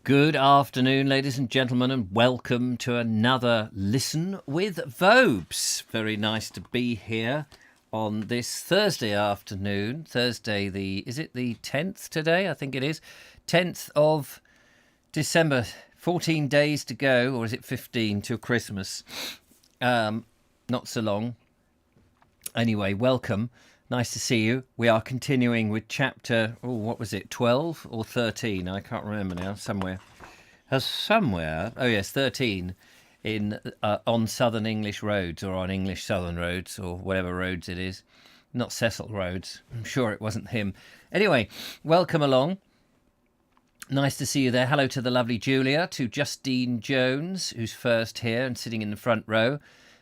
Good afternoon, ladies and gentlemen, and welcome to another Listen with Vobes. Very nice to be here on this Thursday afternoon. Thursday, is it the 10th today? I think it is. 10th of December. 14 days to go, or is it 15 till Christmas? Not so long. Anyway, welcome. Nice to see you. We are continuing with chapter, what was it, 12 or 13? I can't remember now, somewhere. Oh yes, 13 in on Southern English roads, or on English Southern roads, or whatever roads it is. Not Cecil Rhodes. I'm sure it wasn't him. Anyway, welcome along. Nice to see you there. Hello to the lovely Julia, to Justine Jones, who's first here and sitting in the front row.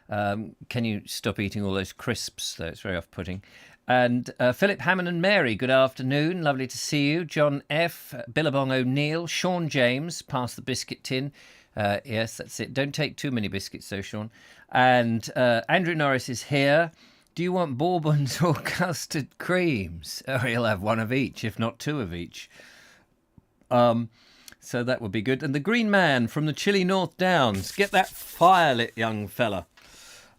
Can you stop eating all those crisps, though? It's very off-putting. And Philip Hammond and Mary, good afternoon. Lovely to see you. John F., Billabong O'Neill, Sean James, pass the biscuit tin. Yes, that's it. Don't take too many biscuits, though, Sean. And Andrew Norris is here. Do you want bourbons or custard creams? Oh, he'll have one of each, if not two of each. So that would be good. And the Green Man from the chilly North Downs. Get that fire lit, young fella.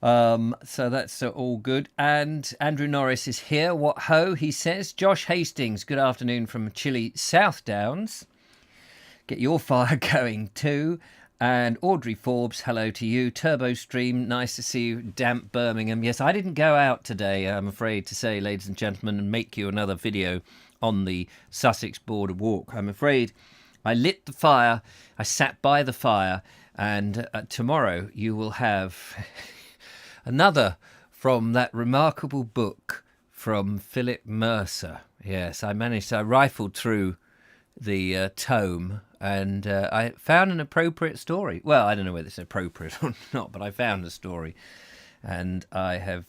So that's all good. And Andrew Norris is here. What ho, he says. Josh Hastings, good afternoon from chilly South Downs. Get your fire going too. And Audrey Forbes, hello to you. Turbo Stream, nice to see you. Damp Birmingham. Yes, I didn't go out today, I'm afraid to say, ladies and gentlemen, and make you another video on the Sussex border walk. I'm afraid I lit the fire. I sat by the fire. And tomorrow you will have... another from that remarkable book from Philip Mercer. Yes, I rifled through the tome and I found an appropriate story. Well, I don't know whether it's appropriate or not, but I found a story. And I have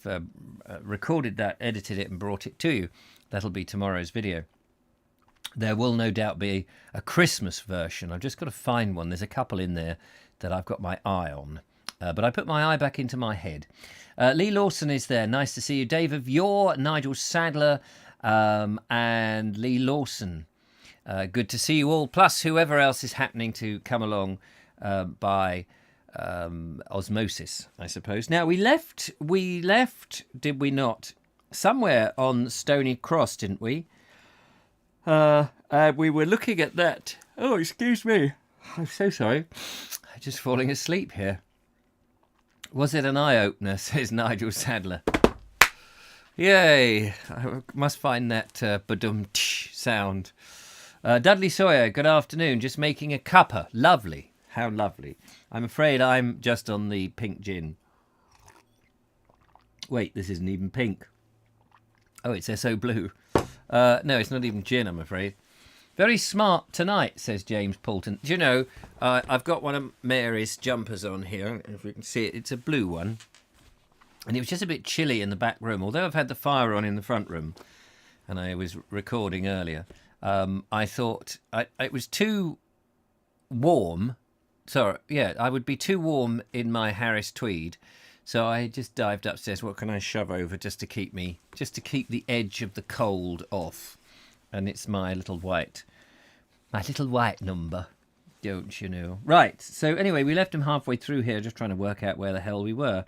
recorded that, edited it and brought it to you. That'll be tomorrow's video. There will no doubt be a Christmas version. I've just got to find one. There's a couple in there that I've got my eye on. But I put my eye back into my head. Lee Lawson is there. Nice to see you. Dave of Yore, Nigel Sadler, and Lee Lawson. Good to see you all. Plus whoever else is happening to come along by osmosis, I suppose. Now, we left, did we not? Somewhere on Stony Cross, didn't we? We were looking at that. Oh, excuse me. I'm so sorry. I'm just falling asleep here. Was it an eye-opener, says Nigel Sadler. Yay! I must find that badum-tsh sound. Dudley Sawyer, good afternoon. Just making a cuppa. Lovely. How lovely. I'm afraid I'm just on the pink gin. Wait, this isn't even pink. Oh, it's SO Blue. No, it's not even gin, I'm afraid. Very smart tonight, says James Poulton. Do you know, I've got one of Mary's jumpers on here. If we can see it, it's a blue one. And it was just a bit chilly in the back room. Although I've had the fire on in the front room, and I was recording earlier, I thought it was too warm. Sorry, yeah, I would be too warm in my Harris tweed. So I just dived upstairs. What can I shove over just to keep the edge of the cold off? And it's my little white number, don't you know? Right, so anyway, we left him halfway through here, just trying to work out where the hell we were.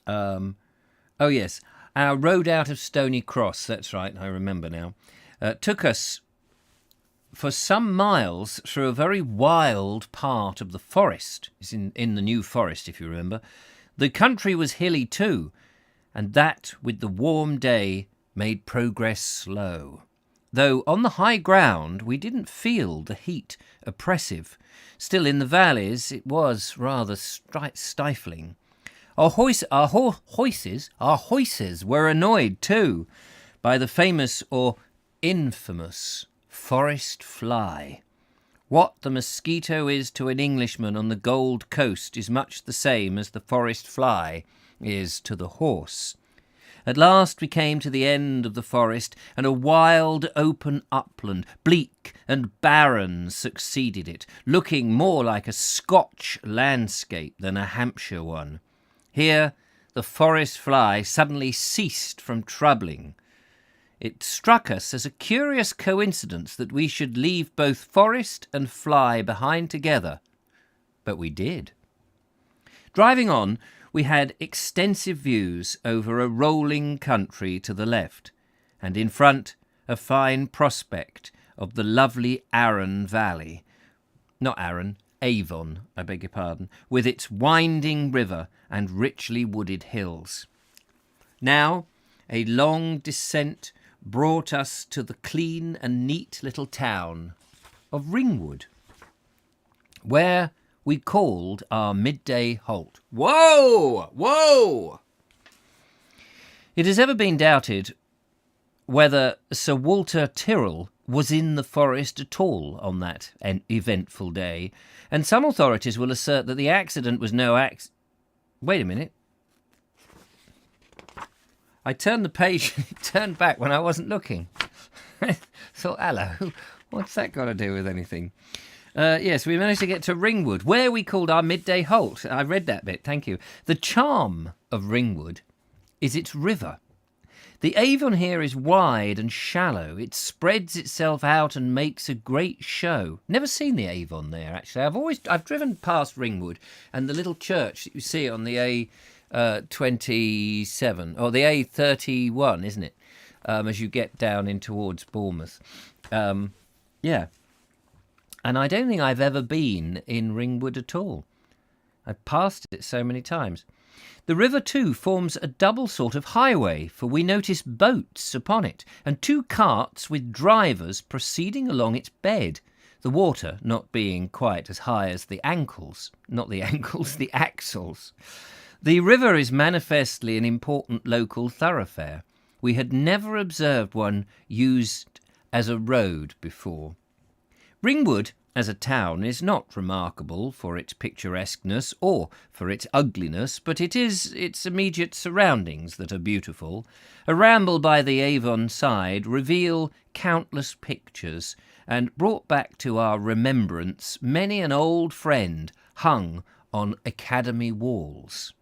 Oh, yes, our road out of Stony Cross, that's right, I remember now, took us for some miles through a very wild part of the forest. It's in the New Forest, if you remember. The country was hilly too, and that, with the warm day, made progress slow. Though on the high ground we didn't feel the heat oppressive. Still in the valleys it was rather stifling. Our horses were annoyed too by the famous or infamous forest fly. What the mosquito is to an Englishman on the Gold Coast is much the same as the forest fly is to the horse. At last we came to the end of the forest, and a wild open upland, bleak and barren, succeeded it, looking more like a Scotch landscape than a Hampshire one. Here the forest fly suddenly ceased from troubling. It struck us as a curious coincidence that we should leave both forest and fly behind together. But we did. Driving on, we had extensive views over a rolling country to the left, and in front a fine prospect of the lovely Avon Valley. Not Arun, Avon, I beg your pardon, with its winding river and richly wooded hills. Now, a long descent brought us to the clean and neat little town of Ringwood, where we called our midday halt. Whoa! Whoa! It has ever been doubted whether Sir Walter Tyrrell was in the forest at all on that eventful day, and some authorities will assert that the accident was no accident. Wait a minute. I turned the page and it turned back when I wasn't looking. Thought, hello, what's that got to do with anything? Yes, we managed to get to Ringwood, where we called our midday halt. I read that bit, thank you. The charm of Ringwood is its river. The Avon here is wide and shallow. It spreads itself out and makes a great show. Never seen the Avon there, actually. I've driven past Ringwood and the little church that you see on the A27, or the A31, isn't it? As you get down in towards Bournemouth. Yeah. And I don't think I've ever been in Ringwood at all. I've passed it so many times. The river, too, forms a double sort of highway, for we notice boats upon it, and two carts with drivers proceeding along its bed, the water not being quite as high as the ankles. Not the ankles, the axles. The river is manifestly an important local thoroughfare. We had never observed one used as a road before. Ringwood, as a town, is not remarkable for its picturesqueness or for its ugliness, but it is its immediate surroundings that are beautiful. A ramble by the Avon side reveal countless pictures and brought back to our remembrance many an old friend hung on academy walls.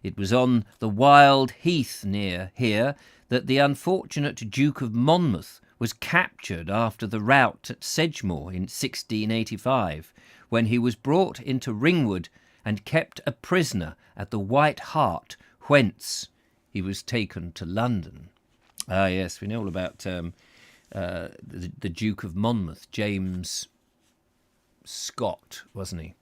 It was on the wild heath near here that the unfortunate Duke of Monmouth was captured after the rout at Sedgemoor in 1685, when he was brought into Ringwood and kept a prisoner at the White Hart, whence he was taken to London. Ah, yes, we know all about the Duke of Monmouth, James Scott, wasn't he?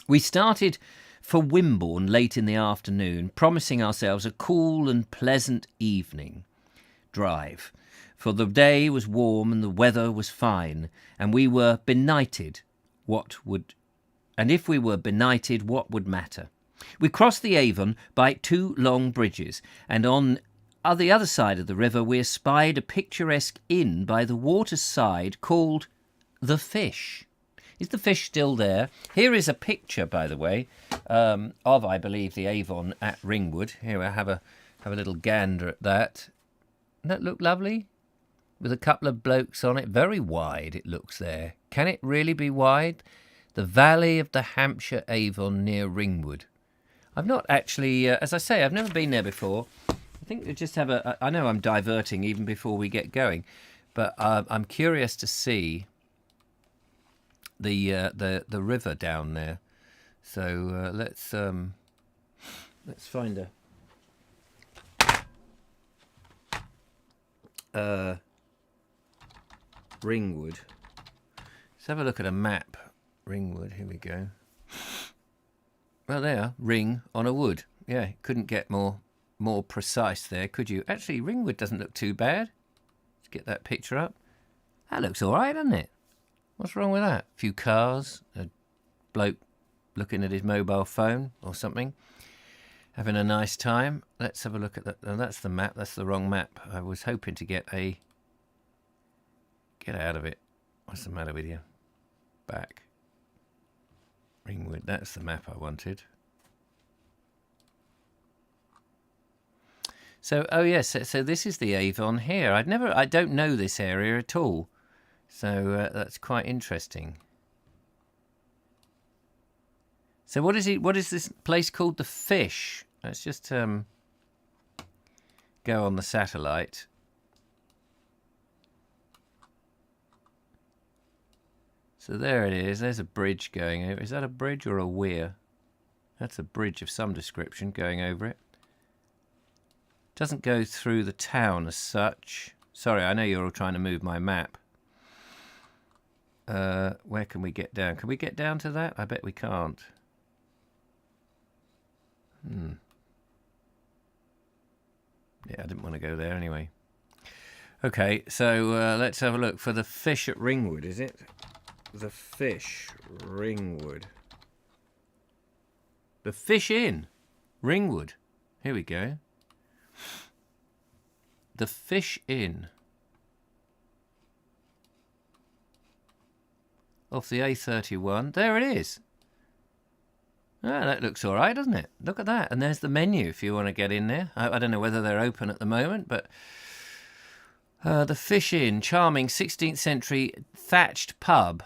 We started for Wimborne late in the afternoon, promising ourselves a cool and pleasant evening drive. For the day was warm and the weather was fine, and we were benighted. If we were benighted, what would matter? We crossed the Avon by two long bridges, and on the other side of the river we espied a picturesque inn by the water's side called The Fish. Is the fish still there? Here is a picture, by the way, of, I believe, the Avon at Ringwood. Here I have a little gander at that. Doesn't that look lovely? With a couple of blokes on it. Very wide it looks there. Can it really be wide? The valley of the Hampshire Avon near Ringwood. I've not actually, as I say, I've never been there before. I think we just have I know I'm diverting even before we get going, but I'm curious to see the river down there. So let's find a Ringwood. Let's have a look at a map. Ringwood, here we go. Well, there, ring on a wood. Yeah, couldn't get more precise there, could you? Actually, Ringwood doesn't look too bad. Let's get that picture up. That looks all right, doesn't it? What's wrong with that? A few cars, a bloke looking at his mobile phone or something, having a nice time. Let's have a look at that. Oh, that's the map. That's the wrong map. I was hoping to get out of it. What's the matter with you? Back. Ringwood. That's the map I wanted. So, oh yes. So this is the Avon here. I don't know this area at all. So that's quite interesting. So what is this place called? The Fish. Let's just go on the satellite So there it is. There's a bridge going over. Is that a bridge or a weir? That's a bridge of some description going over it. Doesn't go through the town as such. Sorry, I know you're all trying to move my map. Where can we get down? Can we get down to that? I bet we can't. Yeah, I didn't want to go there anyway. Okay, so let's have a look for the fish at Ringwood, is it? The fish, Ringwood. The Fish Inn, Ringwood. Here we go. The Fish Inn. Off the A31. There it is. Ah, that looks all right, doesn't it? Look at that. And there's the menu if you want to get in there. I don't know whether they're open at the moment, but the Fish Inn, charming 16th century thatched pub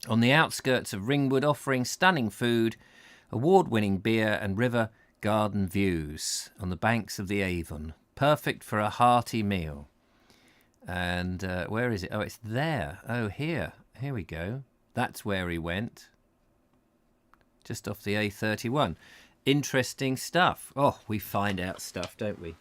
on the outskirts of Ringwood, offering stunning food, award-winning beer and river garden views on the banks of the Avon. Perfect for a hearty meal. And where is it? Oh, it's there. Oh, here. Here we go. That's where he went. Just off the A31. Interesting stuff. Oh, we find out stuff, don't we?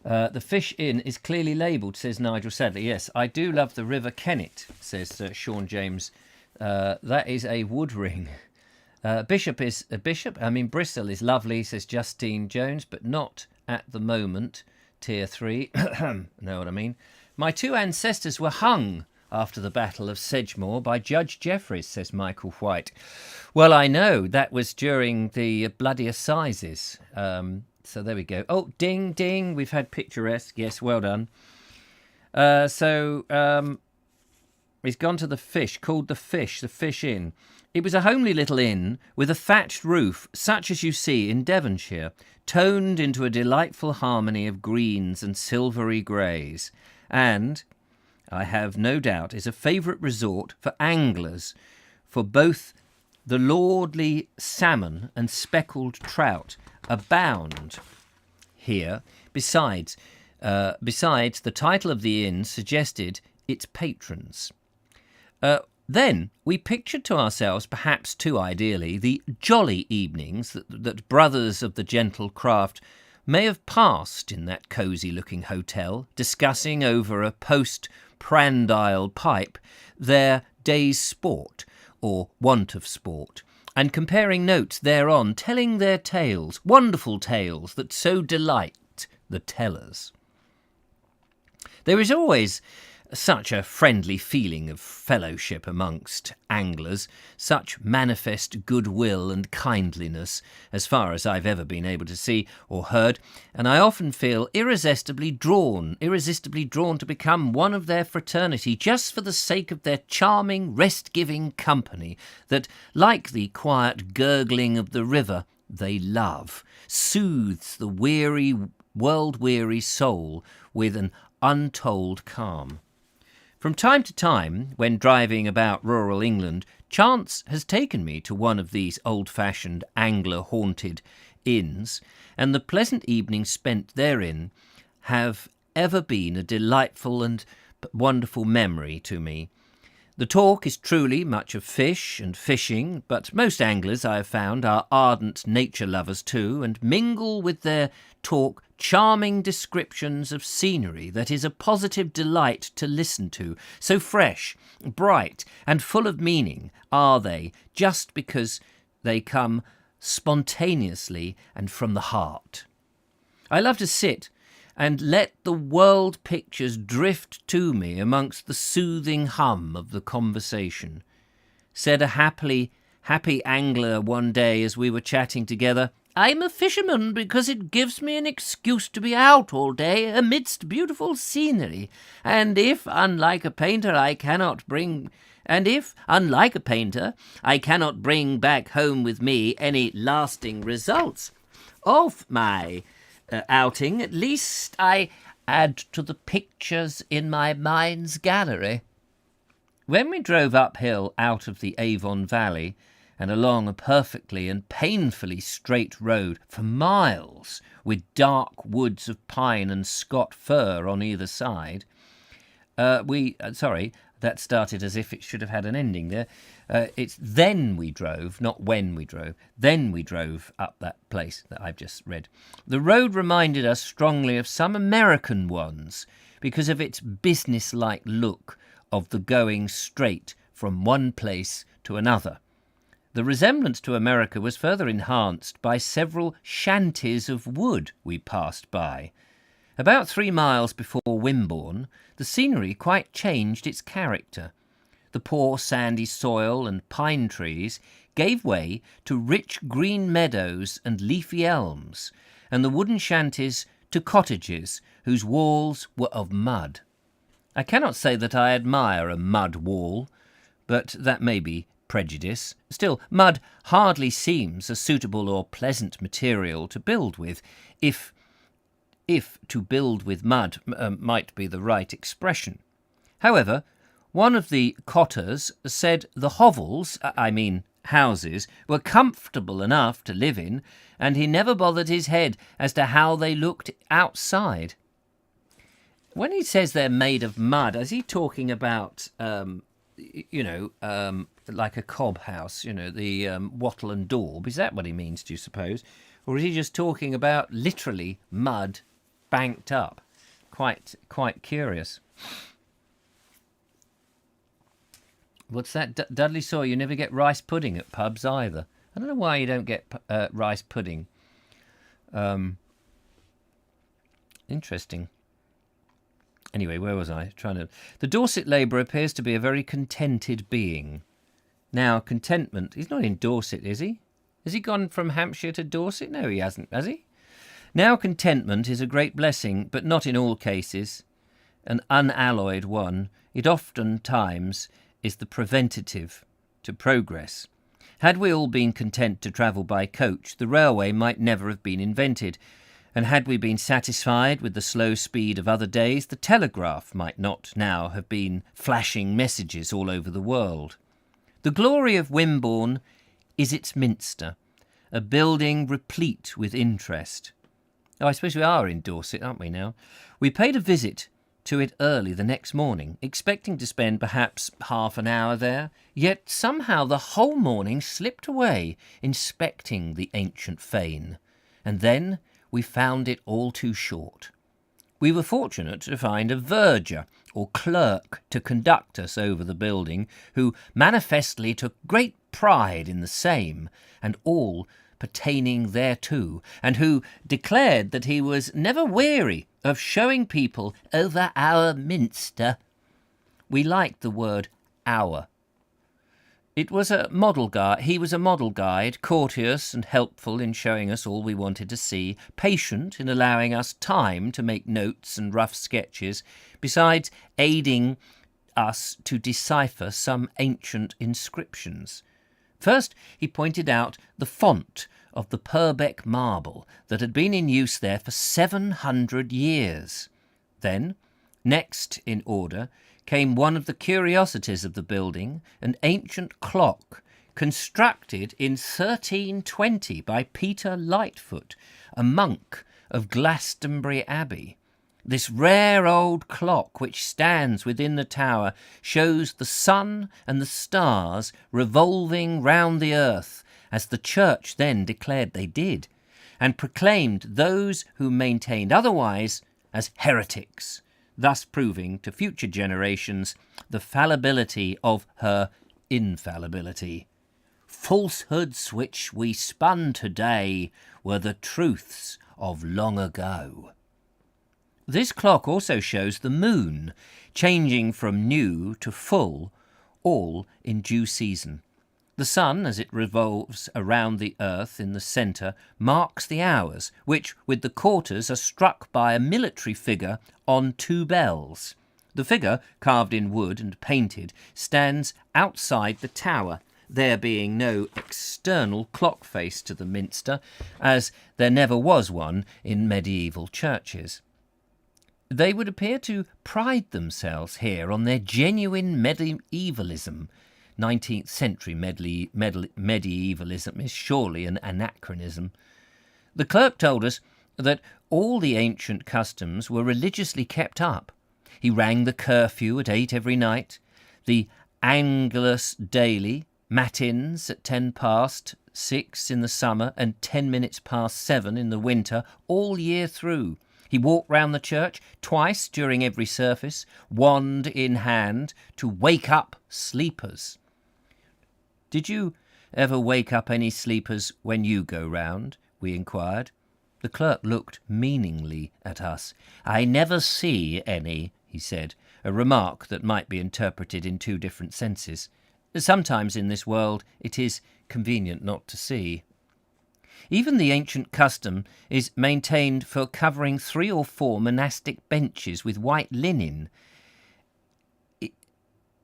The Fish Inn is clearly labelled, says Nigel Sadler. Yes, I do love the River Kennet, says Sean James. That is a wood ring. Bishop is a bishop. I mean, Bristol is lovely, says Justine Jones, but not at the moment. Tier 3. Know what I mean? My two ancestors were hung after the Battle of Sedgemoor by Judge Jeffreys, says Michael White. Well, I know. That was during the bloody assizes. So there we go. Oh, ding, ding. We've had picturesque. Yes, well done. He's gone to the Fish, called the Fish Inn. It was a homely little inn with a thatched roof, such as you see in Devonshire, toned into a delightful harmony of greens and silvery greys, and, I have no doubt, is a favourite resort for anglers, for both the lordly salmon and speckled trout abound here. Besides, the title of the inn suggested its patrons. Then we pictured to ourselves, perhaps too ideally, the jolly evenings that brothers of the gentle craft may have passed in that cosy-looking hotel, discussing over a post-prandial pipe their day's sport, or want of sport, and comparing notes thereon, telling their tales, wonderful tales that so delight the tellers. There is always such a friendly feeling of fellowship amongst anglers, such manifest goodwill and kindliness, as far as I've ever been able to see or heard, and I often feel irresistibly drawn to become one of their fraternity, just for the sake of their charming, rest-giving company, that, like the quiet gurgling of the river they love, soothes the weary, world-weary soul with an untold calm. From time to time, when driving about rural England, chance has taken me to one of these old-fashioned, angler-haunted inns, and the pleasant evenings spent therein have ever been a delightful and wonderful memory to me. The talk is truly much of fish and fishing, but most anglers, I have found, are ardent nature lovers too, and mingle with their talk charming descriptions of scenery that is a positive delight to listen to. So fresh, bright, and full of meaning are they, just because they come spontaneously and from the heart. I love to sit and let the world pictures drift to me amongst the soothing hum of the conversation. Said a happy angler one day as we were chatting together, "I'm a fisherman because it gives me an excuse to be out all day amidst beautiful scenery, and if, unlike a painter, I cannot bring back home with me any lasting results of my outing, at least I add to the pictures in my mind's gallery." When we drove uphill out of the Avon Valley and along a perfectly and painfully straight road for miles, with dark woods of pine and Scot fir on either side, That started as if it should have had an ending there. It's then we drove, not when we drove. Then we drove up that place that I've just read. The road reminded us strongly of some American ones because of its business-like look of the going straight from one place to another. The resemblance to America was further enhanced by several shanties of wood we passed by. About 3 miles before Wimborne, the scenery quite changed its character. The poor sandy soil and pine trees gave way to rich green meadows and leafy elms, and the wooden shanties to cottages whose walls were of mud. I cannot say that I admire a mud wall, but that may be prejudice. Still, mud hardly seems a suitable or pleasant material to build with, if to build with mud might be the right expression. However, one of the cotters said the hovels, houses, were comfortable enough to live in, and he never bothered his head as to how they looked outside. When he says they're made of mud, is he talking about, like a cob house, the wattle and daub? Is that what he means, do you suppose? Or is he just talking about literally mud banked up? Quite curious. What's that? Dudley Sawyer, you never get rice pudding at pubs either. I don't know why you don't get rice pudding. Interesting. Anyway, where was I? The Dorset labourer appears to be a very contented being. Now, contentment... He's not in Dorset, is he? Has he gone from Hampshire to Dorset? No, he hasn't, has he? Now, contentment is a great blessing, but not in all cases. An unalloyed one, it oftentimes is the preventative to progress. Had we all been content to travel by coach, the railway might never have been invented. And had we been satisfied with the slow speed of other days, the telegraph might not now have been flashing messages all over the world. The glory of Wimborne is its minster, a building replete with interest. Oh, I suppose we are in Dorset, aren't we now? We paid a visit to it early the next morning, expecting to spend perhaps half an hour there, yet somehow the whole morning slipped away inspecting the ancient fane, and then we found it all too short. We were fortunate to find a verger or clerk to conduct us over the building, who manifestly took great pride in the same, and all pertaining thereto, and who declared that he was never weary of showing people over our minster. We liked the word our. He was a model guide, courteous and helpful in showing us all we wanted to see, patient in allowing us time to make notes and rough sketches, besides aiding us to decipher some ancient inscriptions. First, he pointed out the font of the Purbeck marble that had been in use there for 700 years. Then, next in order, came one of the curiosities of the building, an ancient clock, constructed in 1320 by Peter Lightfoot, a monk of Glastonbury Abbey. This rare old clock, which stands within the tower, shows the sun and the stars revolving round the earth, as the church then declared they did, and proclaimed those who maintained otherwise as heretics, thus proving to future generations the fallibility of her infallibility. Falsehoods which we spun today were the truths of long ago. This clock also shows the moon, changing from new to full, all in due season. The sun, as it revolves around the earth in the centre, marks the hours, which, with the quarters, are struck by a military figure on 2 bells. The figure, carved in wood and painted, stands outside the tower, there being no external clock face to the minster, as there never was one in medieval churches. They would appear to pride themselves here on their genuine medievalism. 19th century medievalism is surely an anachronism. The clerk told us that all the ancient customs were religiously kept up, He rang the curfew at 8 every night, the Angelus daily, matins at 6:10 in the summer and 7:10 in the winter, all year through. He walked round the church twice during every service, wand in hand, to wake up sleepers. Did you ever wake up any sleepers when you go round? We inquired. The clerk looked meaningly at us. I never see any, he said, a remark that might be interpreted in two different senses. Sometimes in this world it is convenient not to see. Even the ancient custom is maintained for covering 3 or 4 monastic benches with white linen.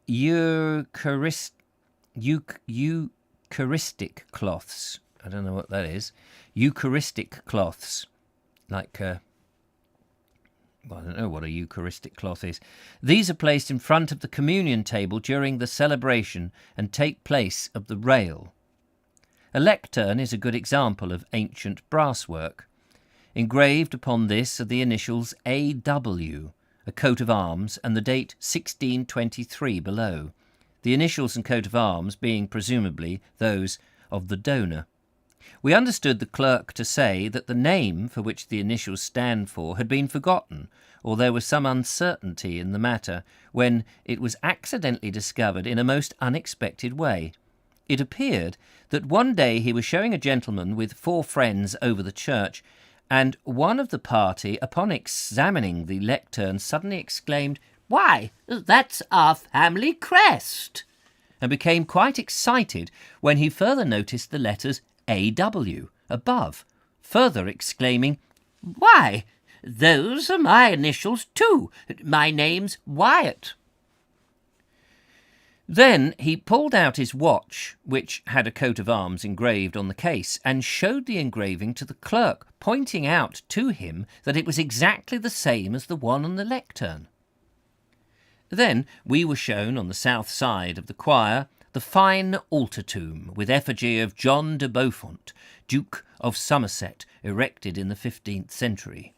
Eucharistic cloths. I don't know what that is. Eucharistic cloths. Like, I don't know what a Eucharistic cloth is. These are placed in front of the communion table during the celebration and take place of the rail. A lectern is a good example of ancient brasswork. Engraved upon this are the initials A.W., a coat of arms, and the date 1623 below, the initials and coat of arms being presumably those of the donor. We understood the clerk to say that the name for which the initials stand for had been forgotten, or there was some uncertainty in the matter, when it was accidentally discovered in a most unexpected way. It appeared that one day he was showing a gentleman with 4 friends over the church, and one of the party, upon examining the lectern, suddenly exclaimed, "Why, that's our family crest!" and became quite excited when he further noticed the letters A.W. above, further exclaiming, "Why, those are my initials too. My name's Wyatt." Then he pulled out his watch, which had a coat of arms engraved on the case, and showed the engraving to the clerk, pointing out to him that it was exactly the same as the one on the lectern. Then we were shown on the south side of the choir the fine altar tomb with effigy of John de Beaufort, Duke of Somerset, erected in the 15th century.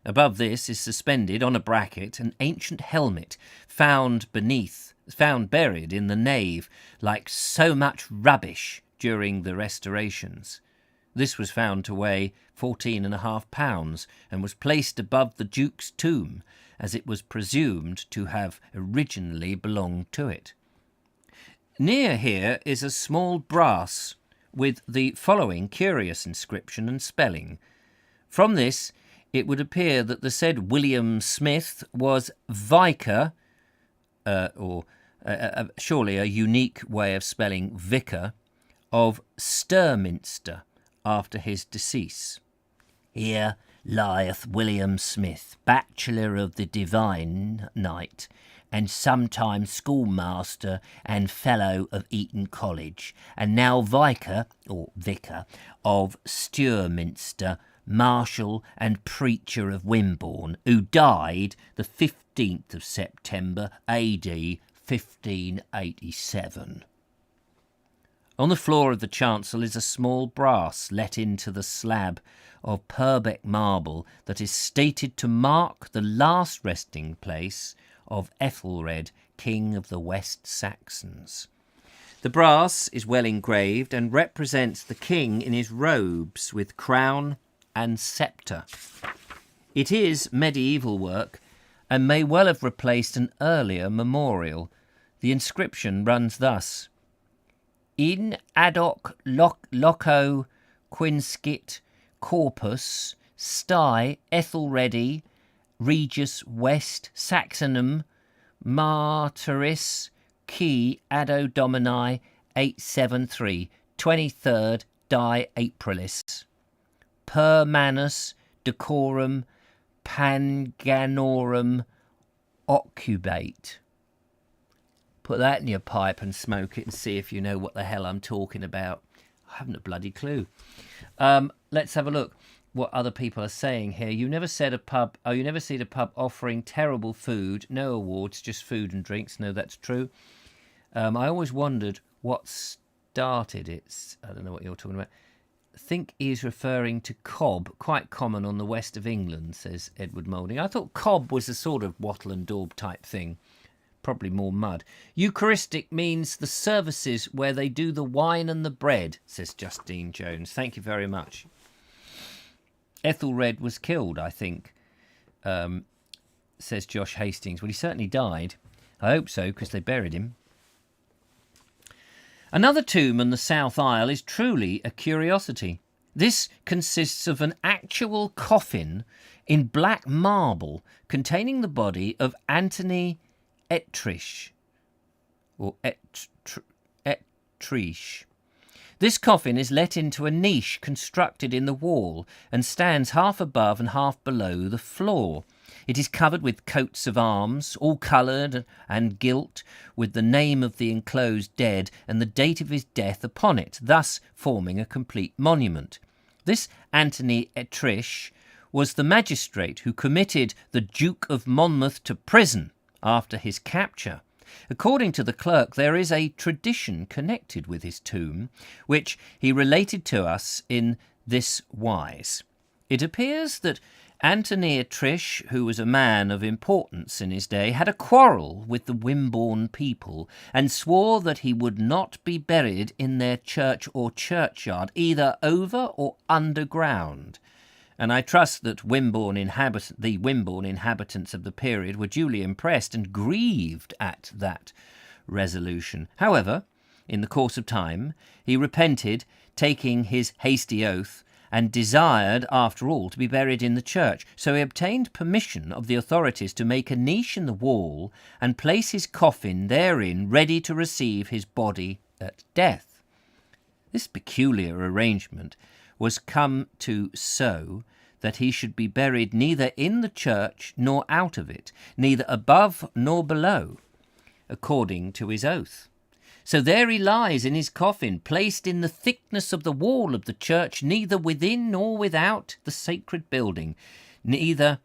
Above this is suspended on a bracket an ancient helmet found buried in the nave like so much rubbish during the restorations. This was found to weigh 14.5 pounds and was placed above the Duke's tomb, as it was presumed to have originally belonged to it. Near here is a small brass with the following curious inscription and spelling. From this it would appear that the said William Smith was vicar, surely a unique way of spelling vicar, of Sturminster after his decease. Here lieth William Smith, bachelor of the Divine Knight, and sometime schoolmaster and fellow of Eton College, and now vicar of Sturminster, marshal and preacher of Wimborne, who died the 15th of September AD 1587. On the floor of the chancel is a small brass let into the slab of Purbeck marble that is stated to mark the last resting place of Ethelred, King of the West Saxons. The brass is well engraved and represents the king in his robes with crown and sceptre. It is medieval work and may well have replaced an earlier memorial. The inscription runs thus: In adhoc loco quinscit corpus sti Ethelredi Regius West Saxonum Martyris Qui Addo Domini 873 23rd Die Aprilis Per manus decorum Panganorum occubate. Put that in your pipe and smoke it and see if you know what the hell I'm talking about. I haven't a bloody clue. Let's have a look what other people are saying here. You never seen a pub offering terrible food, no awards, just food and drinks. No, that's true. I always wondered what started it. I don't know what you're talking about. think he's referring to cob, quite common on the west of England, says Edward Moulding. I thought cob was a sort of wattle and daub type thing. Probably more mud. Eucharistic means the services where they do the wine and the bread, says Justine Jones. Thank you very much. Ethelred was killed, I think, says Josh Hastings. Well, he certainly died. I hope so, because they buried him. Another tomb in the South Isle is truly a curiosity. This consists of an actual coffin in black marble containing the body of Anthony Ettrish, or Ettrish. This coffin is let into a niche constructed in the wall and stands half above and half below the floor. It is covered with coats of arms, all coloured and gilt, with the name of the enclosed dead and the date of his death upon it, thus forming a complete monument. This Anthony Ettrish was the magistrate who committed the Duke of Monmouth to prison after his capture. According to the clerk, there is a tradition connected with his tomb, which he related to us in this wise. It appears that Anthony Ettrish, who was a man of importance in his day, had a quarrel with the Wimborne people and swore that he would not be buried in their church or churchyard, either over or underground. And I trust that the Wimborne inhabitants of the period were duly impressed and grieved at that resolution. However, in the course of time, he repented, taking his hasty oath, and desired, after all, to be buried in the church. So he obtained permission of the authorities to make a niche in the wall and place his coffin therein, ready to receive his body at death. This peculiar arrangement was come to so that he should be buried neither in the church nor out of it, neither above nor below, according to his oath. So there he lies in his coffin, placed in the thickness of the wall of the church, neither within nor without the sacred building, neither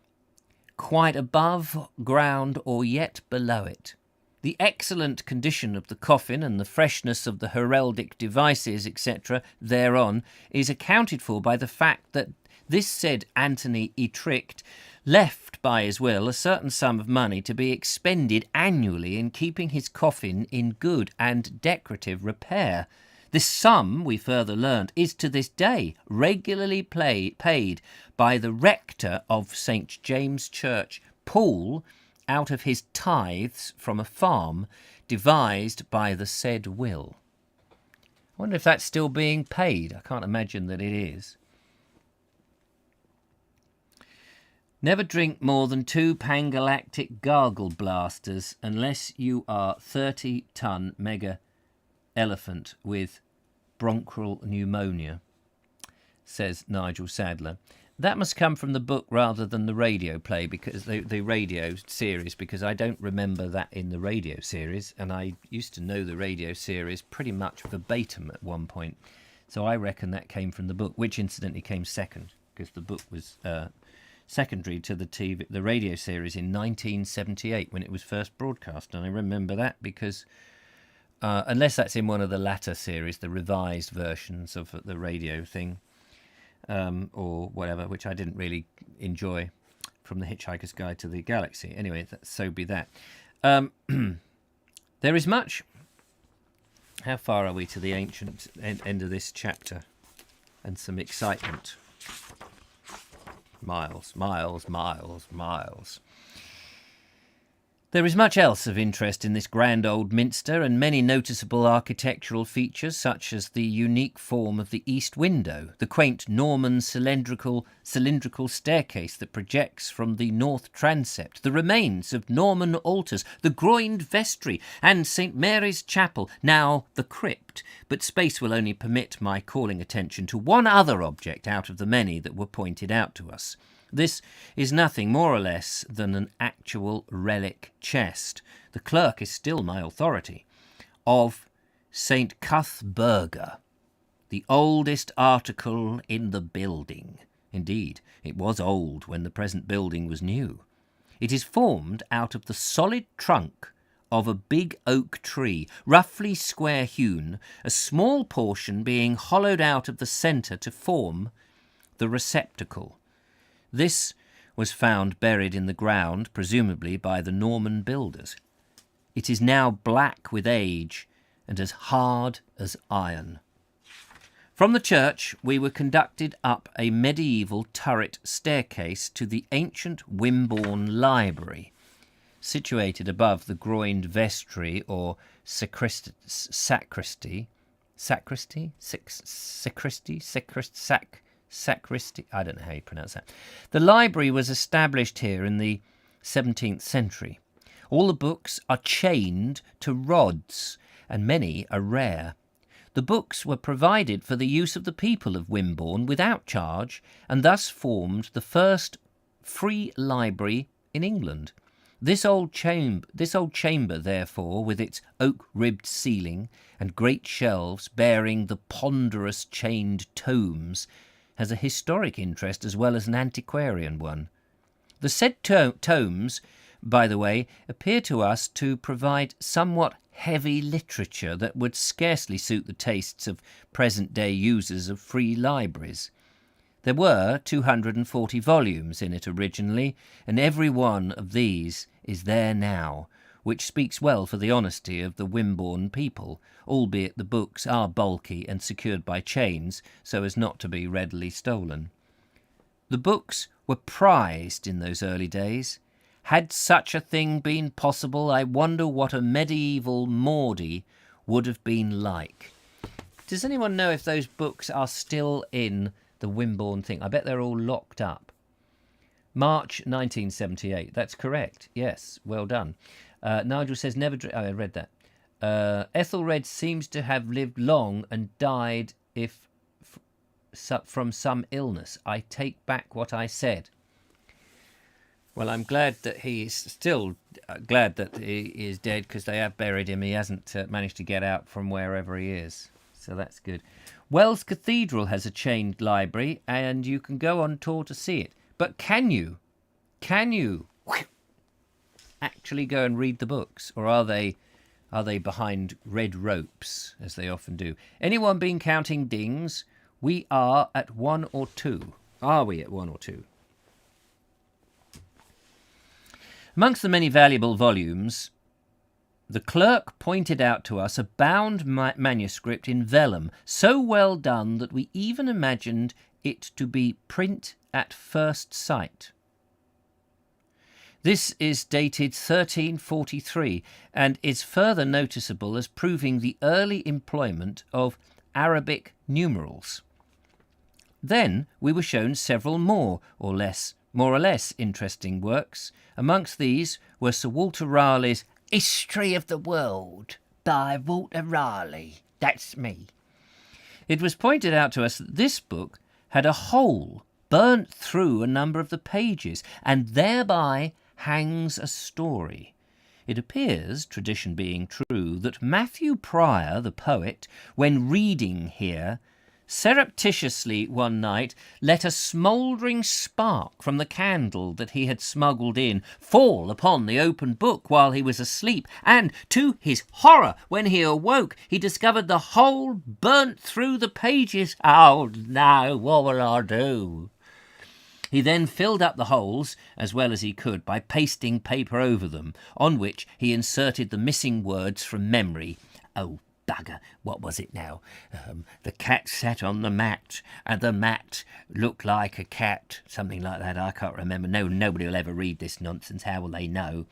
quite above ground or yet below it. The excellent condition of the coffin and the freshness of the heraldic devices, etc., thereon is accounted for by the fact that this said Anthony Ettrish left by his will a certain sum of money to be expended annually in keeping his coffin in good and decorative repair. This sum, we further learnt, is to this day regularly paid by the rector of St. James' Church, Poole, out of his tithes from a farm devised by the said will. I wonder if that's still being paid. I can't imagine that it is. Never drink more than 2 Pangalactic gargle blasters unless you are 30-ton mega elephant with bronchial pneumonia, says Nigel Sadler. That must come from the book rather than the radio play, because the radio series, because I don't remember that in the radio series, and I used to know the radio series pretty much verbatim at one point. So I reckon that came from the book, which incidentally came second, because the book was secondary to the radio series in 1978 when it was first broadcast. And I remember that because, unless that's in one of the latter series, the revised versions of the radio thing, or whatever, which I didn't really enjoy, from The Hitchhiker's Guide to the Galaxy. Anyway, so be that. There is much. How far are we to the ancient end of this chapter? And some excitement. Miles. There is much else of interest in this grand old minster, and many noticeable architectural features, such as the unique form of the east window, the quaint Norman cylindrical staircase that projects from the north transept, the remains of Norman altars, the groined vestry, and St. Mary's Chapel, now the crypt. But space will only permit my calling attention to one other object out of the many that were pointed out to us. This is nothing more or less than an actual relic chest. The clerk is still my authority. Of St. Cuthberga, the oldest article in the building. Indeed, it was old when the present building was new. It is formed out of the solid trunk of a big oak tree, roughly square-hewn, a small portion being hollowed out of the centre to form the receptacle. This was found buried in the ground, presumably by the Norman builders. It is now black with age and as hard as iron. From the church we were conducted up a medieval turret staircase to the ancient Wimborne Library, situated above the groined vestry or sacristy, I don't know how you pronounce that. The library was established here in the 17th century. All the books are chained to rods, and many are rare. The books were provided for the use of the people of Wimborne without charge, and thus formed the first free library in England. This old chamber, therefore, with its oak-ribbed ceiling and great shelves bearing the ponderous chained tomes, has a historic interest as well as an antiquarian one. The said tomes, by the way, appear to us to provide somewhat heavy literature that would scarcely suit the tastes of present-day users of free libraries. There were 240 volumes in it originally, and every one of these is there now, which speaks well for the honesty of the Wimborne people, albeit the books are bulky and secured by chains so as not to be readily stolen. The books were prized in those early days. Had such a thing been possible, I wonder what a medieval Maudie would have been like. Does anyone know if those books are still in the Wimborne thing? I bet they're all locked up. March 1978. That's correct. Yes, well done. Nigel says never... I read that. Ethelred seems to have lived long and died from some illness. I take back what I said. Well, I'm glad that he's still glad that he is dead, because they have buried him. He hasn't managed to get out from wherever he is. So that's good. Wells Cathedral has a chained library, and you can go on tour to see it. But can you actually go and read the books, or are they behind red ropes, as they often do? Anyone been counting dings? We are at 1 or 2. Are we at 1 or 2? Amongst the many valuable volumes, the clerk pointed out to us a bound manuscript in vellum, so well done that we even imagined it to be print at first sight. This is dated 1343 and is further noticeable as proving the early employment of Arabic numerals. Then we were shown several more or less interesting works. Amongst these were Sir Walter Raleigh's History of the World by Walter Raleigh. That's me. It was pointed out to us that this book had a hole burnt through a number of the pages, and thereby hangs a story. It appears, tradition being true, that Matthew Prior, the poet, when reading here, surreptitiously one night let a smouldering spark from the candle that he had smuggled in fall upon the open book while he was asleep, and, to his horror, when he awoke, he discovered the whole burnt through the pages. Oh no, what will I do? He then filled up the holes as well as he could by pasting paper over them, on which he inserted the missing words from memory. Oh, bugger, what was it now? The cat sat on the mat, and the mat looked like a cat. Something like that, I can't remember. No, nobody will ever read this nonsense. How will they know?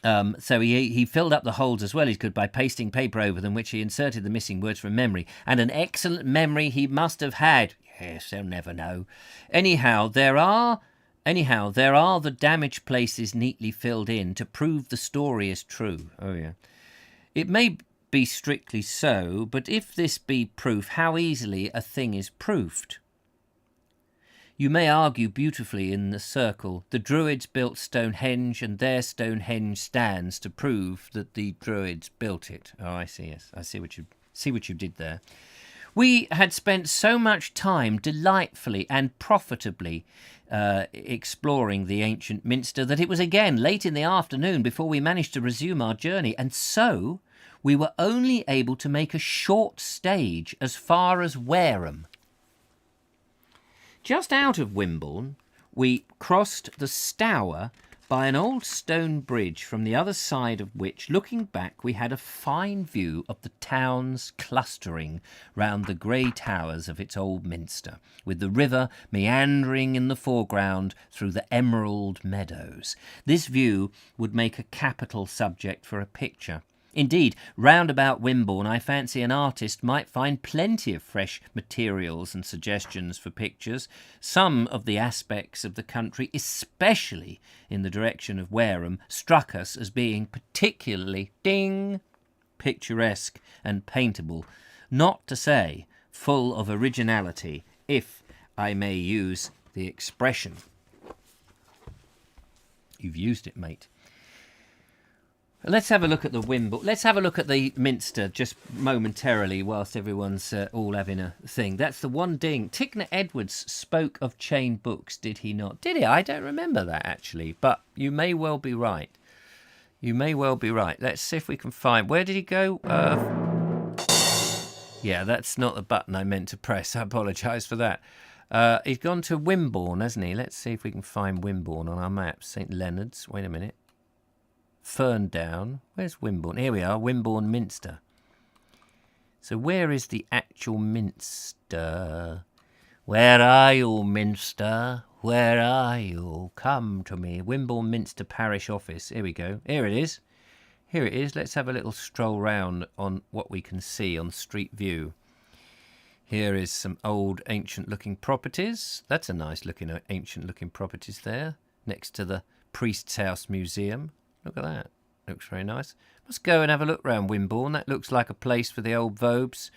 So he filled up the holes as well as he could by pasting paper over them, which he inserted the missing words from memory. And an excellent memory he must have had. Yes, they'll never know. Anyhow, there are the damaged places neatly filled in to prove the story is true. Oh, yeah. It may be strictly so, but if this be proof, how easily a thing is proved. You may argue beautifully in the circle, the Druids built Stonehenge, and there Stonehenge stands to prove that the Druids built it. Oh, I see, yes. I see what you did there. We had spent so much time delightfully and profitably exploring the ancient minster that it was again late in the afternoon before we managed to resume our journey, and so we were only able to make a short stage as far as Wareham. Just out of Wimborne, we crossed the Stour by an old stone bridge, from the other side of which, looking back, we had a fine view of the town's clustering round the grey towers of its old minster, with the river meandering in the foreground through the emerald meadows. This view would make a capital subject for a picture. Indeed, round about Wimborne, I fancy an artist might find plenty of fresh materials and suggestions for pictures. Some of the aspects of the country, especially in the direction of Wareham, struck us as being particularly picturesque and paintable, not to say full of originality, if I may use the expression. You've used it, mate. Let's have a look at the Wimborne. Let's have a look at the Minster just momentarily whilst everyone's all having a thing. That's the one ding. Tickner Edwards spoke of chain books, did he not? Did he? I don't remember that, actually. But you may well be right. You may well be right. Let's see if we can find... Where did he go? Yeah, that's not the button I meant to press. I apologise for that. He's gone to Wimborne, hasn't he? Let's see if we can find Wimborne on our maps. St Leonard's. Wait a minute. Ferndown. Where's Wimborne? Here we are, Wimborne Minster. So where is the actual Minster? Where are you, Minster? Where are you? Come to me. Wimborne Minster Parish Office. Here we go. Here it is. Here it is. Let's have a little stroll round on what we can see on Street View. Here is some old ancient-looking properties. That's a nice-looking ancient-looking properties there, next to the Priest's House Museum. Look at that. Looks very nice. Let's go and have a look round Wimborne. That looks like a place for the old Vobes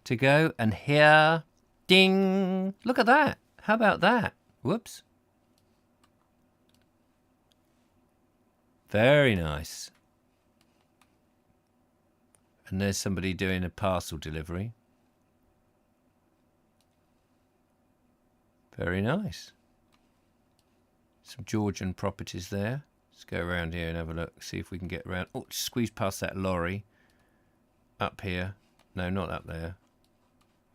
to go. And here, ding! Look at that. How about that? Whoops. Very nice. And there's somebody doing a parcel delivery. Very nice. Some Georgian properties there. Let's go around here and have a look, see if we can get around. Oh, squeeze past that lorry. Up here. No, not up there.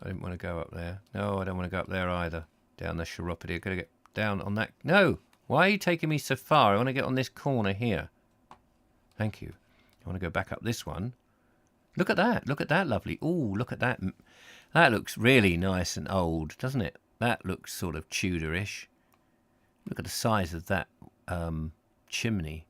I didn't want to go up there. No, I don't want to go up there either. Down the chiropody. I've got to get down on that. No! Why are you taking me so far? I want to get on this corner here. Thank you. I want to go back up this one. Look at that. Look at that lovely. Ooh, look at that. That looks really nice and old, doesn't it? That looks sort of Tudorish. Look at the size of that chimney,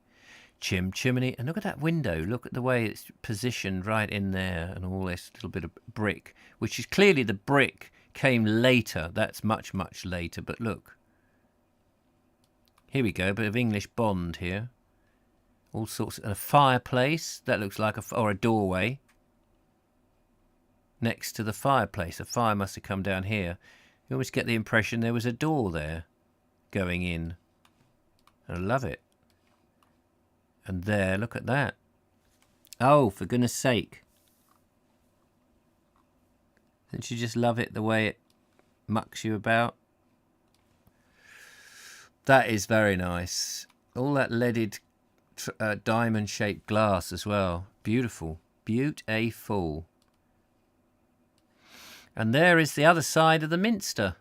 and look at that window. Look at the way it's positioned right in there, and all this little bit of brick, which is clearly the brick came later. That's much later, but look, here we go, a bit of English bond here, all sorts, and a fireplace that looks like or a doorway next to the fireplace. The fire must have come down here. You always get the impression there was a door there going in. I love it. And there, look at that. Oh, for goodness sake. Don't you just love it, the way it mucks you about? That is very nice. All that leaded diamond-shaped glass as well. Beautiful. Beautiful. And there is the other side of the Minster.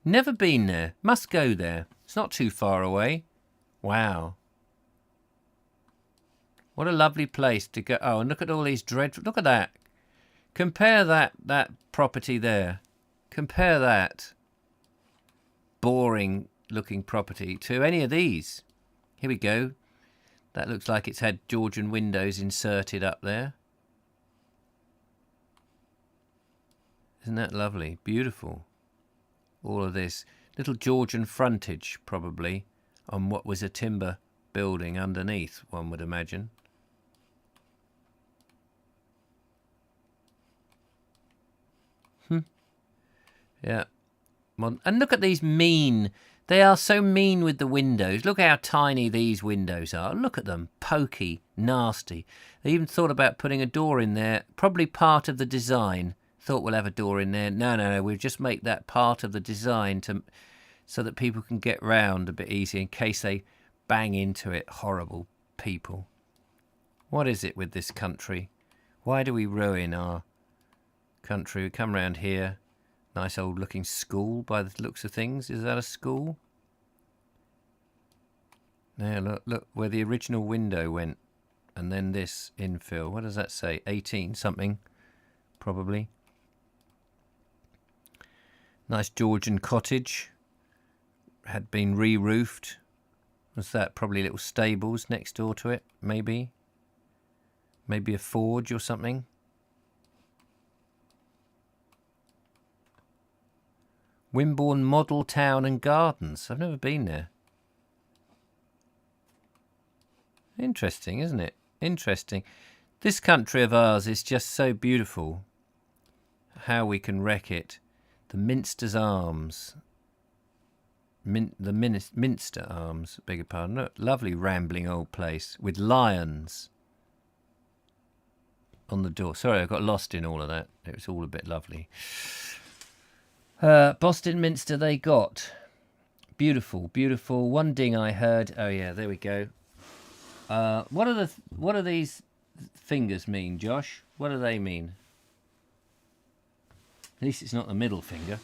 Never been there. Must go there. It's not too far away. Wow. What a lovely place to go. Oh, and look at all these dreadful... Look at that. Compare that property there. Compare that boring-looking property to any of these. Here we go. That looks like it's had Georgian windows inserted up there. Isn't that lovely? Beautiful. All of this. Little Georgian frontage, probably, on what was a timber building underneath, one would imagine. Yeah. And look at these mean... They are so mean with the windows. Look how tiny these windows are. Look at them. Pokey. Nasty. They even thought about putting a door in there. Probably part of the design. Thought we'll have a door in there. No. We'll just make that part of the design so that people can get round a bit easier in case they bang into it. Horrible people. What is it with this country? Why do we ruin our country? We come round here. Nice old looking school by the looks of things. Is that a school? Now look where the original window went. And then this infill. What does that say? 18 something, probably. Nice Georgian cottage. Had been re-roofed. What's that? Probably little stables next door to it, maybe. Maybe a forge or something. Wimborne Model Town and Gardens. I've never been there. Interesting, isn't it? Interesting. This country of ours is just so beautiful. How we can wreck it. The Minster's Arms. Minster Arms, beg your pardon. Lovely rambling old place with lions on the door. Sorry, I got lost in all of that. It was all a bit lovely. Boston Minster they got. Beautiful, beautiful. One ding I heard. Oh yeah, there we go. What do these fingers mean, Josh? What do they mean? At least it's not the middle finger.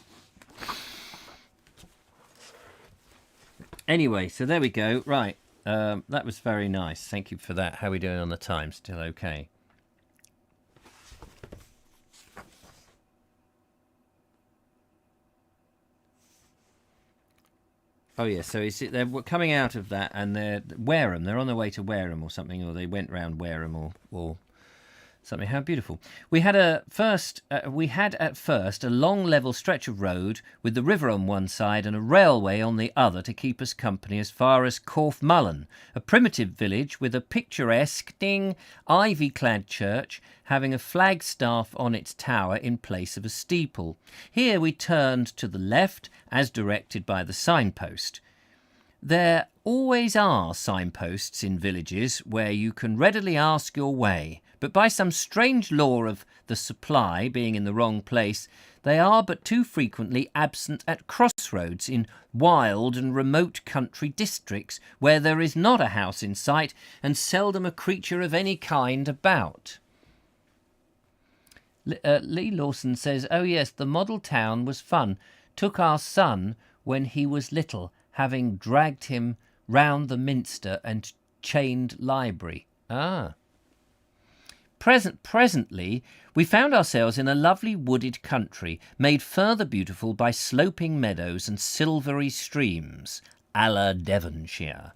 Anyway, so there we go. Right, that was very nice. Thank you for that. How are we doing on the time? Still okay? Oh yeah, so they're coming out of that, and they're Wareham. They're on their way to Wareham or something, or they went round Wareham or something. How beautiful! We had at first a long level stretch of road with the river on one side and a railway on the other to keep us company as far as Corfmullen, a primitive village with a picturesque ivy-clad church having a flagstaff on its tower in place of a steeple. Here we turned to the left as directed by the signpost. There always are signposts in villages where you can readily ask your way, but by some strange law of the supply being in the wrong place, they are but too frequently absent at crossroads in wild and remote country districts where there is not a house in sight and seldom a creature of any kind about. Lee Lawson says, oh yes, the model town was fun. Took our son when he was little, having dragged him round the Minster and chained library. Presently, we found ourselves in a lovely wooded country, made further beautiful by sloping meadows and silvery streams, a la Devonshire.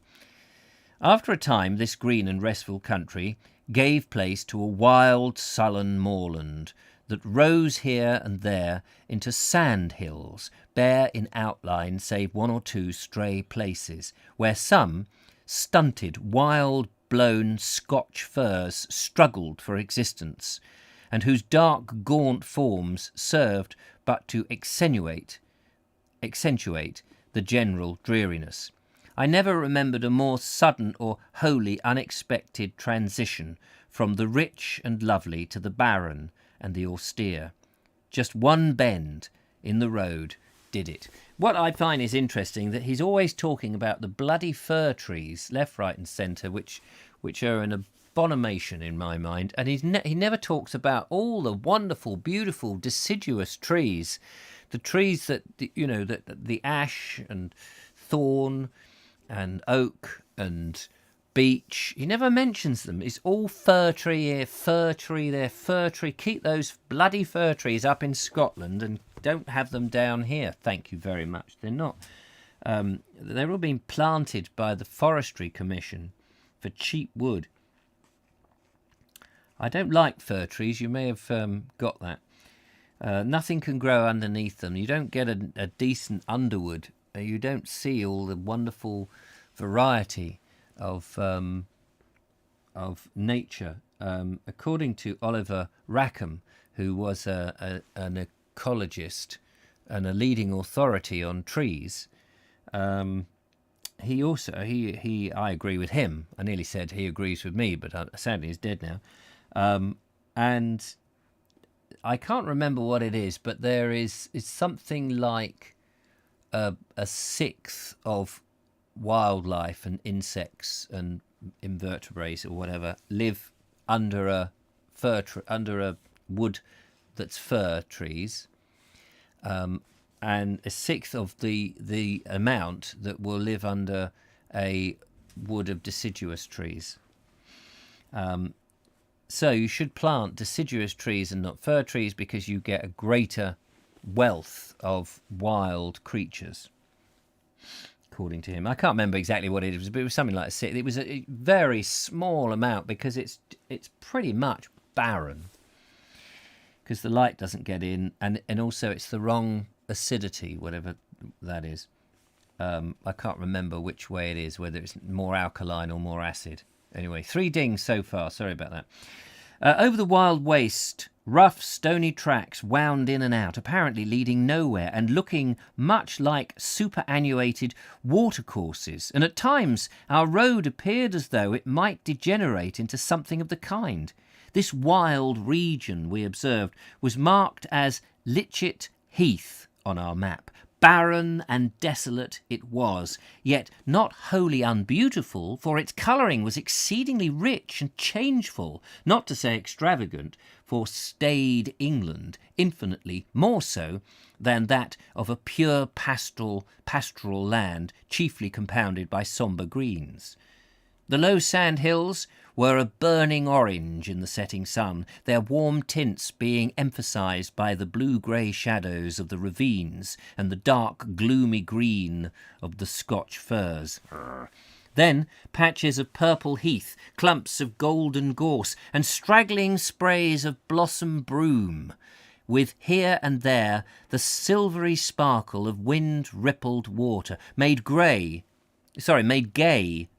After a time, this green and restful country gave place to a wild, sullen moorland that rose here and there into sand hills, bare in outline save one or two stray places, where some stunted, wild-blown Scotch firs struggled for existence, and whose dark, gaunt forms served but to accentuate the general dreariness. I never remembered a more sudden or wholly unexpected transition from the rich and lovely to the barren and the austere. Just one bend in the road did it. What I find is interesting that he's always talking about the bloody fir trees, left, right and centre, which are an abomination in my mind, and he never talks about all the wonderful, beautiful, deciduous trees, the trees that, the ash and thorn and oak and beech. He never mentions them. It's all fir tree here, fir tree there, fir tree. Keep those bloody fir trees up in Scotland and don't have them down here. Thank you very much. They're not. They're all being planted by the Forestry Commission for cheap wood. I don't like fir trees. You may have got that. Nothing can grow underneath them. You don't get a decent underwood. You don't see all the wonderful variety of nature. According to Oliver Rackham, who was an ecologist and a leading authority on trees, he I agree with him. I nearly said he agrees with me, but sadly he's dead now. And I can't remember what it is, but there is it's something like a sixth of wildlife and insects and invertebrates or whatever live under a under a wood that's fir trees, and a sixth of the amount that will live under a wood of deciduous trees. So you should plant deciduous trees and not fir trees because you get a greater wealth of wild creatures, according to him. I can't remember exactly what it was, but it was something like a six. It was a very small amount because it's pretty much barren because the light doesn't get in, and also it's the wrong acidity, whatever that is. I can't remember which way it is, whether it's more alkaline or more acid. Anyway, 3 dings so far. Sorry about that. Over the wild waste, rough, stony tracks wound in and out, apparently leading nowhere and looking much like superannuated watercourses. And at times, our road appeared as though it might degenerate into something of the kind. This wild region, we observed, was marked as Litchit Heath on our map. Barren and desolate it was, yet not wholly unbeautiful, for its colouring was exceedingly rich and changeful, not to say extravagant, for staid England, infinitely more so than that of a pure pastoral land, chiefly compounded by sombre greens. The low sand hills were a burning orange in the setting sun, their warm tints being emphasised by the blue-grey shadows of the ravines and the dark, gloomy green of the Scotch firs. Then patches of purple heath, clumps of golden gorse, and straggling sprays of blossom broom, with here and there the silvery sparkle of wind-rippled water, made gay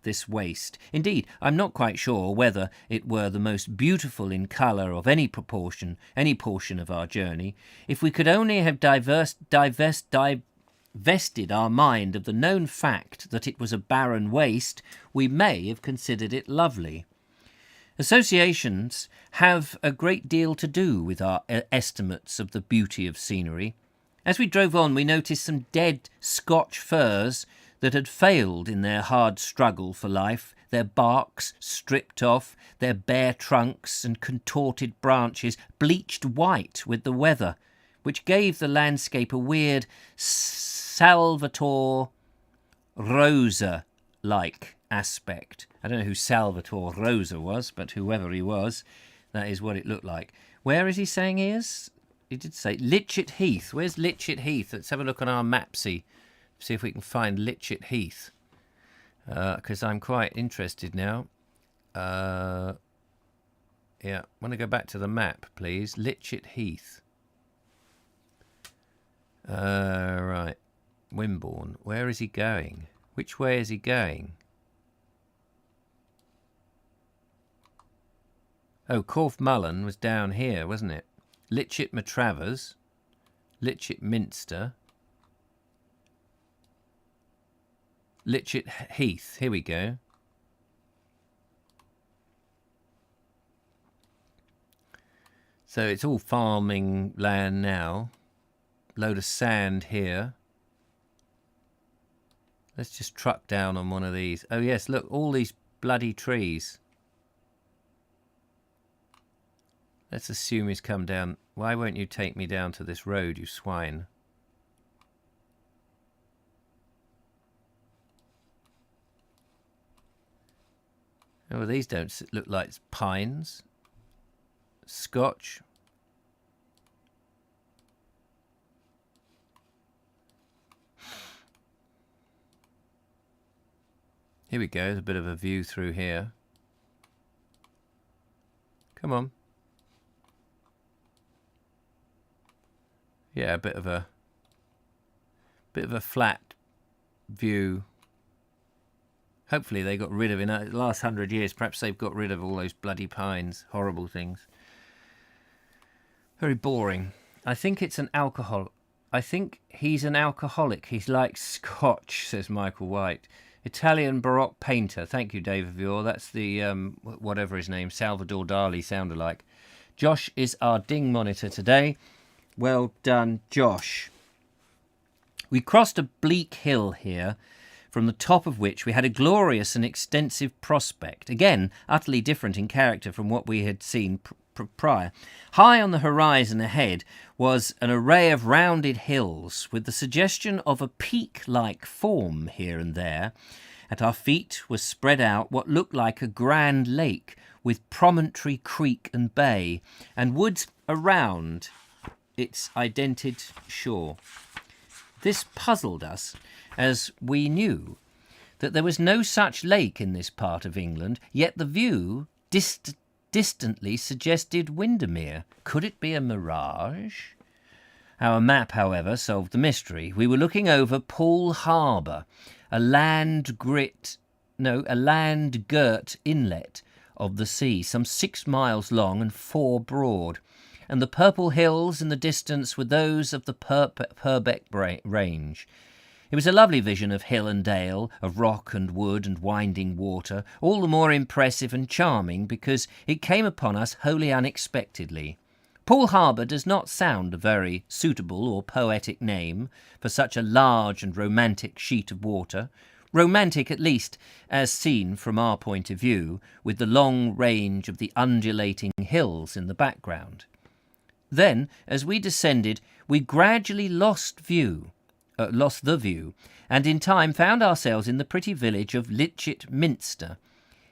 this waste. Indeed, I'm not quite sure whether it were the most beautiful in colour of any portion of our journey. If we could only have divested our mind of the known fact that it was a barren waste, we may have considered it lovely. Associations have a great deal to do with our estimates of the beauty of scenery. As we drove on, we noticed some dead Scotch firs that had failed in their hard struggle for life, their barks stripped off, their bare trunks and contorted branches bleached white with the weather, which gave the landscape a weird Salvator Rosa-like aspect. I don't know who Salvator Rosa was, but whoever he was, that is what it looked like. Where is he saying he is? He did say Litchit Heath. Where's Litchit Heath? Let's have a look on our map, see if we can find Litchit Heath, because I'm quite interested now. Yeah, I want to go back to the map, please. Litchit Heath. Right. Wimborne. Where is he going? Which way is he going? Oh, Corfe Mullen was down here, wasn't it? Litchit Matravers. Litchit Minster. Litchit Heath. Here we go. So it's all farming land now. Load of sand here. Let's just truck down on one of these. Oh yes, look, all these bloody trees. Let's assume he's come down. Why won't you take me down to this road, you swine? Oh, these don't look like pines. Scotch. Here we go, there's a bit of a view through here. Come on. Yeah, a bit of a flat view. Hopefully they got rid of, in the last 100 years, perhaps they've got rid of all those bloody pines. Horrible things. Very boring. I think it's an alcohol. I think he's an alcoholic. He likes Scotch, says Michael White. Italian Baroque painter. Thank you, David Vior. That's the, whatever his name, Salvador Dali sounded like. Josh is our ding monitor today. Well done, Josh. We crossed a bleak hill here, from the top of which we had a glorious and extensive prospect, again utterly different in character from what we had seen prior. High on the horizon ahead was an array of rounded hills with the suggestion of a peak-like form here and there. At our feet was spread out what looked like a grand lake with promontory, creek and bay, and woods around its indented shore. This puzzled us, as we knew that there was no such lake in this part of England, yet the view distantly suggested Windermere. Could it be a mirage? Our map, however, solved the mystery. We were looking over Poole Harbour, a land-girt inlet of the sea, some 6 miles long and 4 broad, and the purple hills in the distance were those of the Purbeck range. It was a lovely vision of hill and dale, of rock and wood and winding water, all the more impressive and charming because it came upon us wholly unexpectedly. Poole Harbour does not sound a very suitable or poetic name for such a large and romantic sheet of water, romantic at least as seen from our point of view, with the long range of the undulating hills in the background. Then, as we descended, we gradually lost the view, and in time found ourselves in the pretty village of Litchett Minster.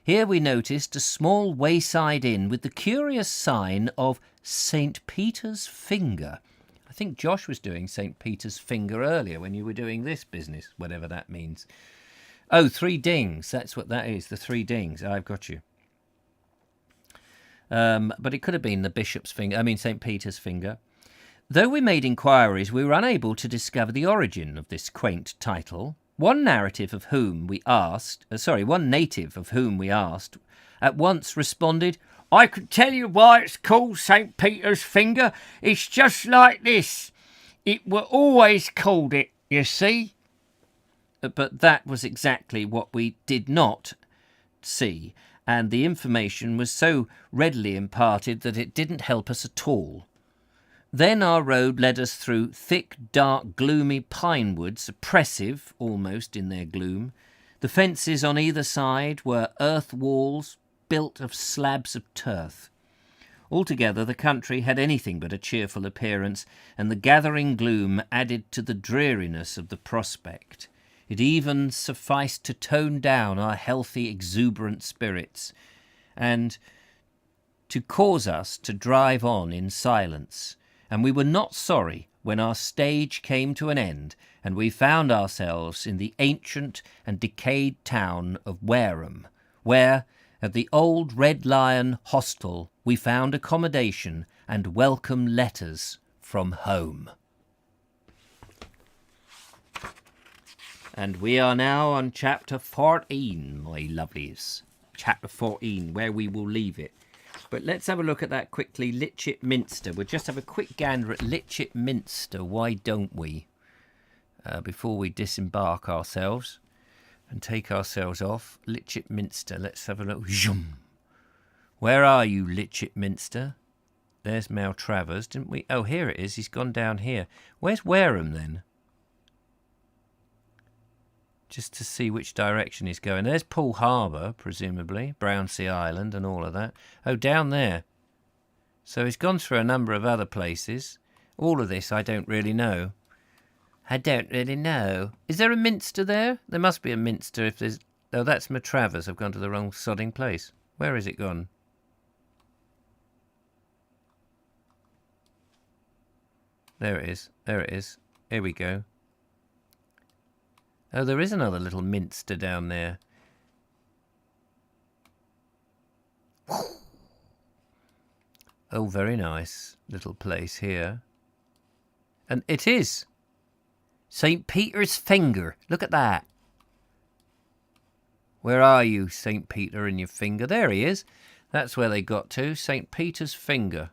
Here we noticed a small wayside inn with the curious sign of St. Peter's Finger. I think Josh was doing St. Peter's Finger earlier when you were doing this business, whatever that means. Oh, 3 dings, that's what that is, the 3 dings. I've got you. But it could have been the Bishop's Finger, St. Peter's Finger. Though we made inquiries, we were unable to discover the origin of this quaint title. One native of whom we asked, at once responded, "I can tell you why it's called St. Peter's Finger. It's just like this. It were always called it, you see." But that was exactly what we did not see, and the information was so readily imparted that it didn't help us at all. Then our road led us through thick, dark, gloomy pine woods, oppressive almost in their gloom. The fences on either side were earth walls built of slabs of turf. Altogether the country had anything but a cheerful appearance, and the gathering gloom added to the dreariness of the prospect. It even sufficed to tone down our healthy, exuberant spirits, and to cause us to drive on in silence. And we were not sorry when our stage came to an end and we found ourselves in the ancient and decayed town of Wareham, where, at the old Red Lion hostel, we found accommodation and welcome letters from home. And we are now on chapter 14, my lovelies. Chapter 14, where we will leave it. But let's have a look at that quickly. Litchett Minster. We'll just have a quick gander at Litchett Minster. Why don't we? Before we disembark ourselves and take ourselves off. Litchett Minster. Let's have a look. Zoom. Where are you, Litchett Minster? There's Maltravers, didn't we? Oh, here it is. He's gone down here. Where's Wareham then? Just to see which direction he's going. There's Poole Harbour, presumably, Brownsea Island and all of that. Oh, down there. So he's gone through a number of other places. All of this I don't really know. Is there a Minster there? There must be a Minster if there's... Oh, that's Maltravers. I've gone to the wrong sodding place. Where is it gone? There it is. There it is. Here we go. Oh, there is another little Minster down there. Oh, very nice little place here. And it is St. Peter's Finger. Look at that. Where are you, St. Peter and your finger? There he is. That's where they got to, St. Peter's Finger.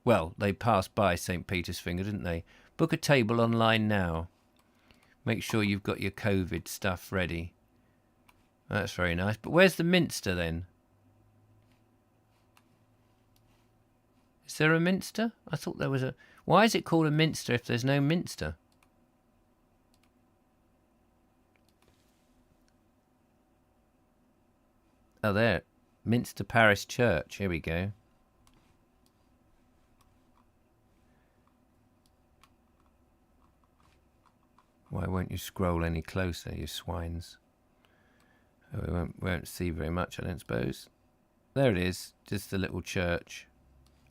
Well, they passed by St. Peter's Finger, didn't they? Book a table online now. Make sure you've got your COVID stuff ready. That's very nice. But where's the Minster then? Is there a minster? I thought there was a... Why is it called a minster if there's no minster? Oh, there. Minster Parish Church. Here we go. Why won't you scroll any closer, you swines? Oh, we won't see very much, I don't suppose. There it is. Just a little church.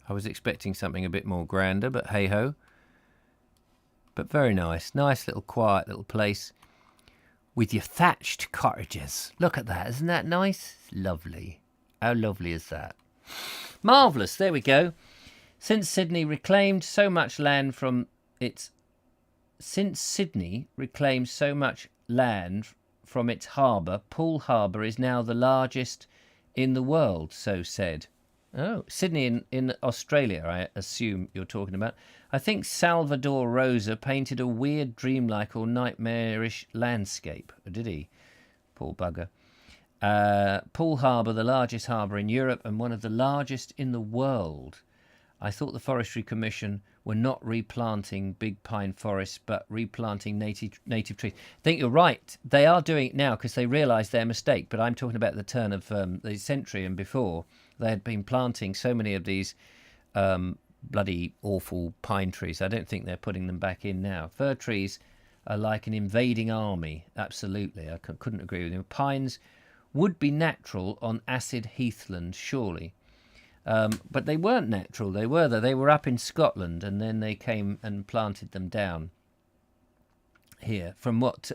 I was expecting something a bit more grander, but hey-ho. But very nice. Nice little quiet little place. With your thatched cottages. Look at that. Isn't that nice? Lovely. How lovely is that? Marvellous. There we go. Since Sydney reclaimed so much land from its harbour, Poole Harbour is now the largest in the world, so said. Oh, Sydney in Australia, I assume you're talking about. I think Salvador Rosa painted a weird, dreamlike or nightmarish landscape. Or did he? Poor bugger. Poole Harbour, the largest harbour in Europe and one of the largest in the world. I thought the Forestry Commission were not replanting big pine forests, but replanting native trees. I think you're right. They are doing it now because they realise their mistake. But I'm talking about the turn of the century and before. They had been planting so many of these bloody awful pine trees. I don't think they're putting them back in now. Fir trees are like an invading army. Absolutely. I couldn't agree with you. Pines would be natural on acid heathland, surely. But they weren't natural. They were up in Scotland, and then they came and planted them down here. From what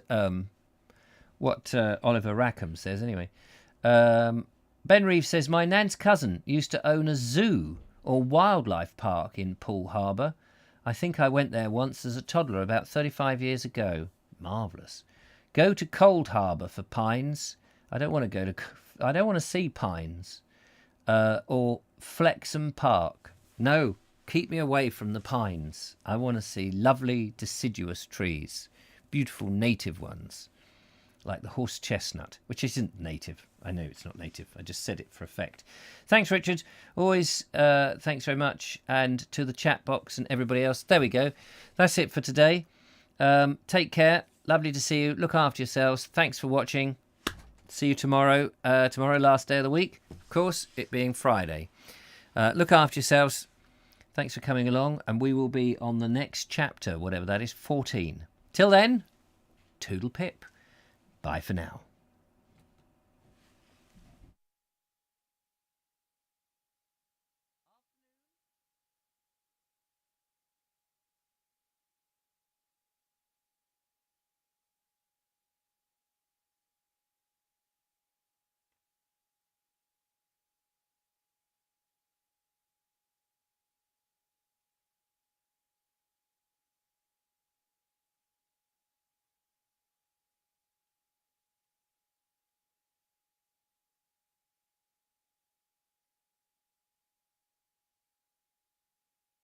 Oliver Rackham says, anyway. Ben Reeve says, my nan's cousin used to own a zoo or wildlife park in Poole Harbour. I think I went there once as a toddler about 35 years ago. Marvellous. Go to Cold Harbour for pines. I don't want to see pines. Or Flexham Park. No, keep me away from the pines. I want to see lovely deciduous trees. Beautiful native ones. Like the horse chestnut, which isn't native. I know it's not native. I just said it for effect. Thanks, Richard. Always thanks very much. And to the chat box and everybody else. There we go. That's it for today. Take care. Lovely to see you. Look after yourselves. Thanks for watching. See you tomorrow. Tomorrow, last day of the week. Of course, it being Friday. Look after yourselves. Thanks for coming along. And we will be on the next chapter, whatever that is, 14. Till then, toodle pip. Bye for now.